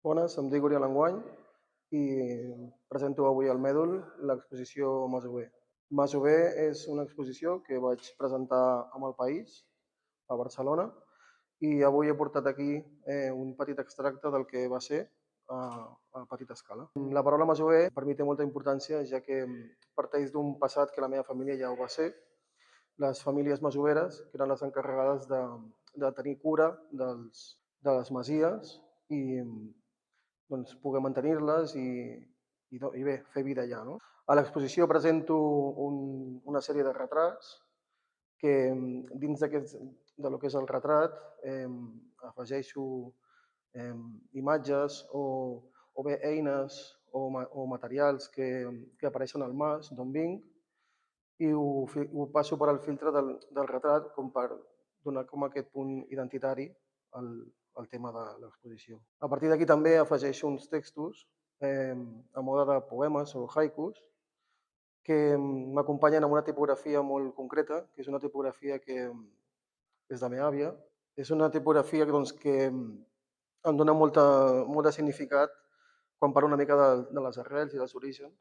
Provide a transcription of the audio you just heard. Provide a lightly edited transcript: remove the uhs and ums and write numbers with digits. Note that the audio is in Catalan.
Bones, em dic Oriol Enguany i presento avui al Mèdol l'exposició Masover. Masover és una exposició que vaig presentar amb el País, a Barcelona, i avui he portat aquí un petit extracte del que va ser a petita escala. La paraula masover per mi té molta importància, ja que parteix d'un passat que la meva família ja ho va ser, les famílies masoveres, que eren les encarregades de tenir cura de les masies i doncs, poder mantenir-les i bé, fer vida allà. No? A l'exposició presento una sèrie de retrats que dins de lo que és el retrat afegeixo eh, imatges o bé eines o materials que apareixen al mas d'on vinc i ho passo per al filtre del retrat com per donar com aquest punt identitari al, al tema de l'exposició. A partir d'aquí també afegeixo uns textos a mode de poemes o haikus que m'acompanyen amb una tipografia molt concreta, que és una tipografia que és de la meva àvia. És una tipografia que em dona molt de significat quan parlo una mica de les arrels i dels orígens.